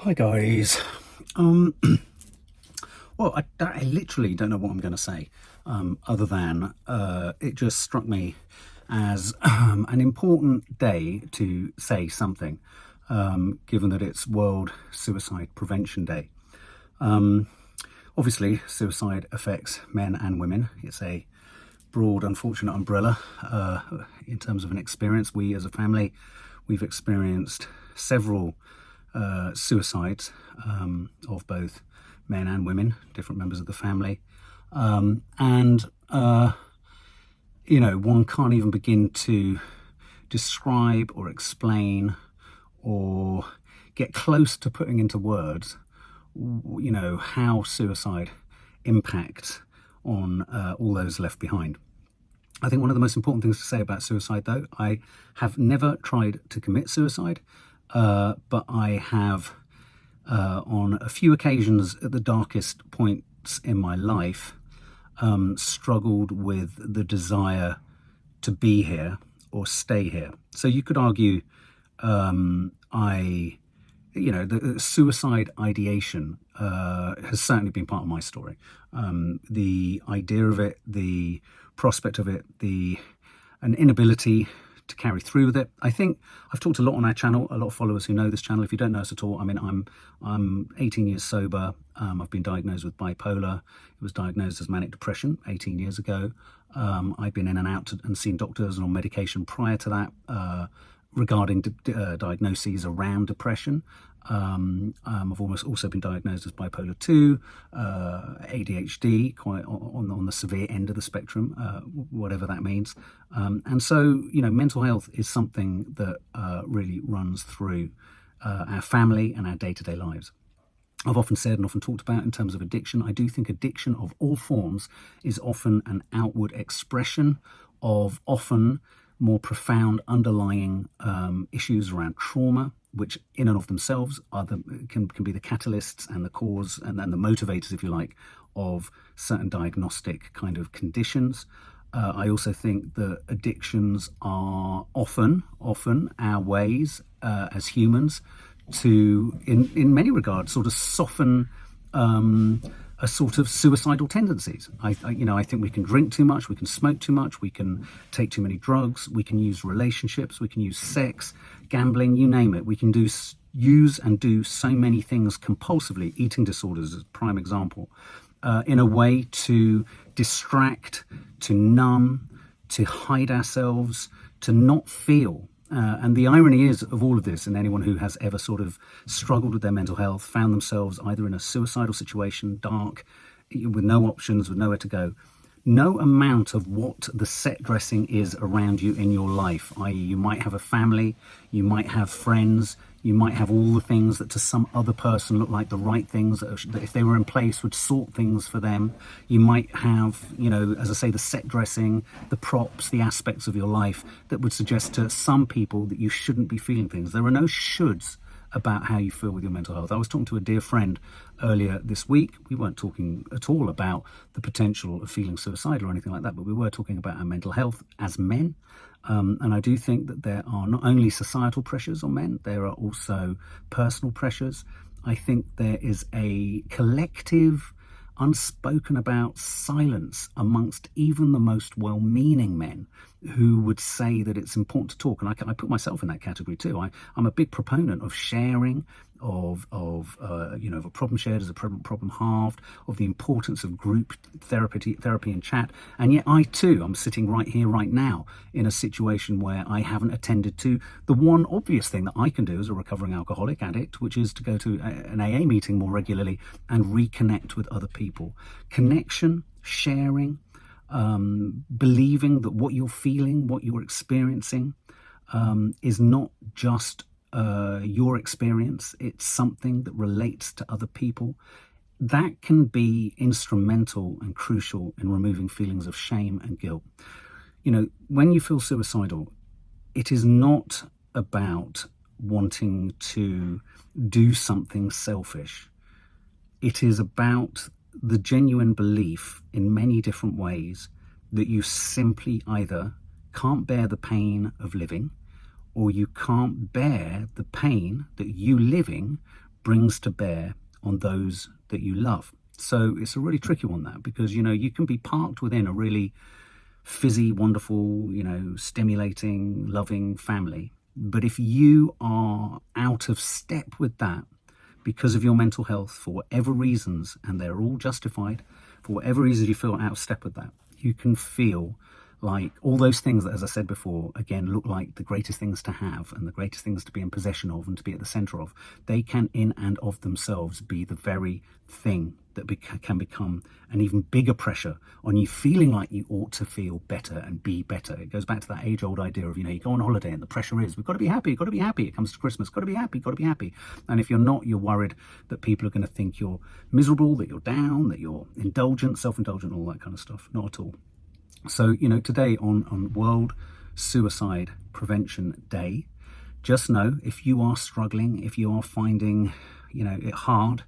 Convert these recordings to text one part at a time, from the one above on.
Hi guys. Well, I literally don't know what I'm going to say, other than it just struck me as an important day to say something, given that it's World Suicide Prevention Day. Obviously, suicide affects men and women. It's a broad, unfortunate umbrella in terms of an experience. We, as a family, we've experienced several suicides of both men and women, different members of the family. You know, one can't even begin to describe or explain or get close to putting into words, you know, how suicide impacts on all those left behind. I think one of the most important things to say about suicide, though, I have never tried to commit suicide, but I have, on a few occasions at the darkest points in my life, struggled with the desire to be here or stay here. So you could argue, the suicide ideation has certainly been part of my story. The idea of it, the prospect of it, an inability to carry through with it. I think I've talked a lot on our channel, a lot of followers who know this channel. If you don't know us at all, I mean, I'm 18 years sober. I've been diagnosed with bipolar. It was diagnosed as manic depression 18 years ago. I've been in and out and seen doctors and on medication prior to that regarding diagnoses around depression. I've also been diagnosed as bipolar 2, ADHD, quite on the severe end of the spectrum, whatever that means. And so, you know, mental health is something that really runs through our family and our day-to-day lives. I've often said and often talked about in terms of addiction, I do think addiction of all forms is often an outward expression of often more profound underlying issues around trauma, which in and of themselves can be the catalysts and the cause and the motivators, if you like, of certain diagnostic kind of conditions. I also think that addictions are often our ways as humans to, in many regards, sort of soften a sort of suicidal tendencies. I think we can drink too much, we can smoke too much, we can take too many drugs, we can use relationships, we can use sex, gambling, you name it. We can use and do so many things compulsively, eating disorders as a prime example, in a way to distract, to numb, to hide ourselves, to not feel. And the irony is of all of this, and anyone who has ever sort of struggled with their mental health, found themselves either in a suicidal situation, dark, with no options, with nowhere to go, no amount of what the set dressing is around you in your life, i.e. you might have a family, you might have friends, you might have all the things that to some other person look like the right things that if they were in place would sort things for them. You might have, you know, as I say, the set dressing, the props, the aspects of your life that would suggest to some people that you shouldn't be feeling things. There are no shoulds about how you feel with your mental health. I was talking to a dear friend earlier this week. We weren't talking at all about the potential of feeling suicidal or anything like that, but we were talking about our mental health as men. And I do think that there are not only societal pressures on men, there are also personal pressures. I think there is a collective, unspoken about silence amongst even the most well-meaning men who would say that it's important to talk. And I put myself in that category too. I'm a big proponent of sharing, of a problem shared as a problem halved, of the importance of group therapy and chat. And yet I too, I'm sitting right here, right now, in a situation where I haven't attended to the one obvious thing that I can do as a recovering alcoholic addict, which is to go to an AA meeting more regularly and reconnect with other people. Connection, sharing, believing that what you're feeling, what you're experiencing, is not just your experience, it's something that relates to other people. That can be instrumental and crucial in removing feelings of shame and guilt. You know, when you feel suicidal, it is not about wanting to do something selfish. It is about the genuine belief in many different ways that you simply either can't bear the pain of living, or you can't bear the pain that you living brings to bear on those that you love. So it's a really tricky one, that, because, you know, you can be parked within a really fizzy, wonderful, you know, stimulating, loving family. But if you are out of step with that because of your mental health for whatever reasons, and they're all justified, for whatever reasons you feel out of step with that, you can feel like all those things that, as I said before, again, look like the greatest things to have and the greatest things to be in possession of and to be at the center of, they can in and of themselves be the very thing that can become an even bigger pressure on you feeling like you ought to feel better and be better. It goes back to that age-old idea of, you know, you go on holiday and the pressure is, we've got to be happy, you've got to be happy. It comes to Christmas, got to be happy, got to be happy. And if you're not, you're worried that people are going to think you're miserable, that you're down, that you're indulgent, self-indulgent, all that kind of stuff. Not at all. So, you know, today on World Suicide Prevention Day, just know, if you are struggling, if you are finding, you know, it hard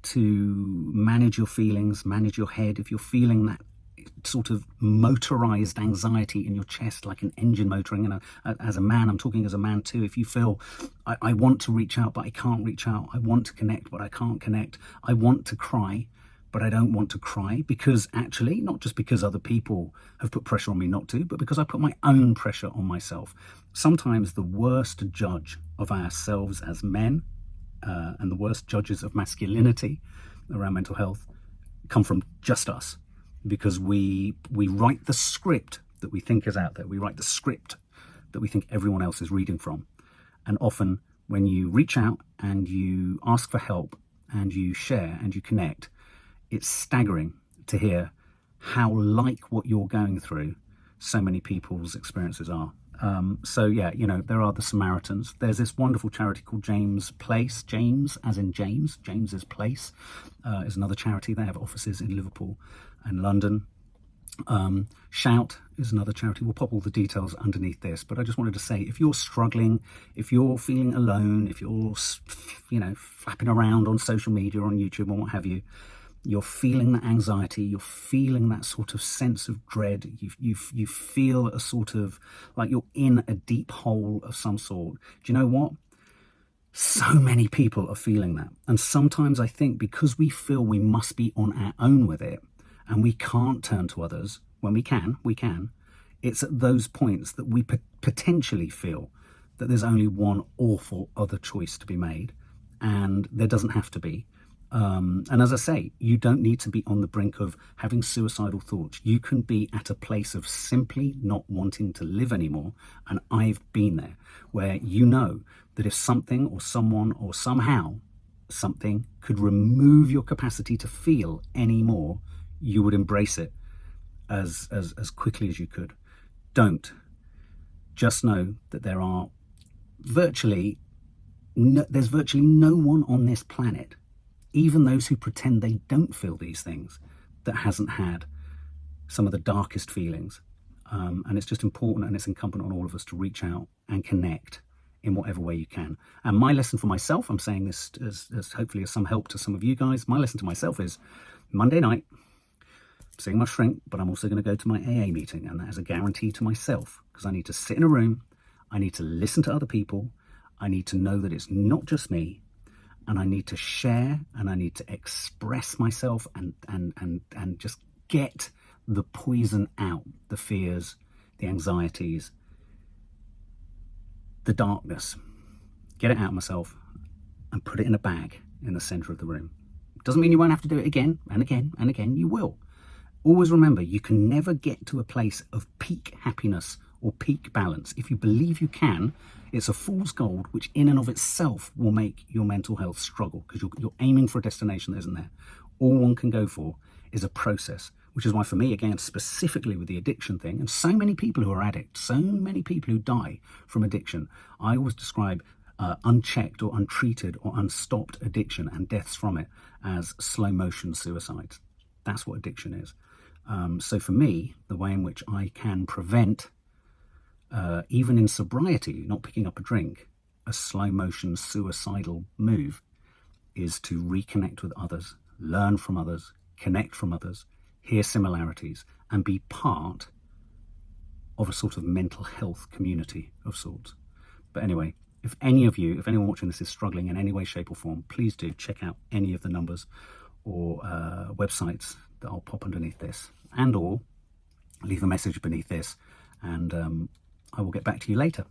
to manage your feelings, manage your head, if you're feeling that sort of motorized anxiety in your chest, like an engine motoring, and as a man, I'm talking as a man too, if you feel, I want to reach out, but I can't reach out, I want to connect, but I can't connect, I want to cry, but I don't want to cry, because actually, not just because other people have put pressure on me not to, but because I put my own pressure on myself. Sometimes the worst judge of ourselves as men, and the worst judges of masculinity around mental health, come from just us, because we write the script that we think is out there. We write the script that we think everyone else is reading from. And often when you reach out and you ask for help and you share and you connect, it's staggering to hear how like what you're going through so many people's experiences are. So yeah, you know, there are the Samaritans. There's this wonderful charity called James Place. James, as in James, James's Place, is another charity. They have offices in Liverpool and London. Shout is another charity. We'll pop all the details underneath this, but I just wanted to say, if you're struggling, if you're feeling alone, if you're, you know, flapping around on social media, on YouTube and what have you, you're feeling that anxiety, you're feeling that sort of sense of dread, you feel a sort of like you're in a deep hole of some sort. Do you know what? So many people are feeling that. And sometimes I think because we feel we must be on our own with it and we can't turn to others, when we can, it's at those points that we potentially feel that there's only one awful other choice to be made, and there doesn't have to be. And as I say, you don't need to be on the brink of having suicidal thoughts. You can be at a place of simply not wanting to live anymore. And I've been there, where you know that if something or someone or somehow something could remove your capacity to feel anymore, you would embrace it as quickly as you could. Don't. Just know that there's virtually no one on this planet, even those who pretend they don't feel these things, that hasn't had some of the darkest feelings. And it's just important, and it's incumbent on all of us to reach out and connect in whatever way you can. And my lesson for myself, I'm saying this as hopefully as some help to some of you guys, my lesson to myself is Monday night, I'm seeing my shrink, but I'm also going to go to my AA meeting, and that is a guarantee to myself, because I need to sit in a room, I need to listen to other people, I need to know that it's not just me, and I need to share, and I need to express myself and just get the poison out, the fears, the anxieties, the darkness. Get it out of myself and put it in a bag in the center of the room. Doesn't mean you won't have to do it again and again and again. You will. Always remember, you can never get to a place of peak happiness or peak balance. If you believe you can, it's a fool's gold, which in and of itself will make your mental health struggle, because you're aiming for a destination that isn't there. All one can go for is a process, which is why for me, again, specifically with the addiction thing, and so many people who are addicts, so many people who die from addiction, I always describe unchecked or untreated or unstopped addiction and deaths from it as slow motion suicides. That's what addiction is. So for me, the way in which I can prevent, even in sobriety, not picking up a drink, a slow motion suicidal move, is to reconnect with others, learn from others, connect from others, hear similarities, and be part of a sort of mental health community of sorts. But anyway, if anyone watching this is struggling in any way, shape or form, please do check out any of the numbers or websites that I'll pop underneath this, and or leave a message beneath this, and I will get back to you later.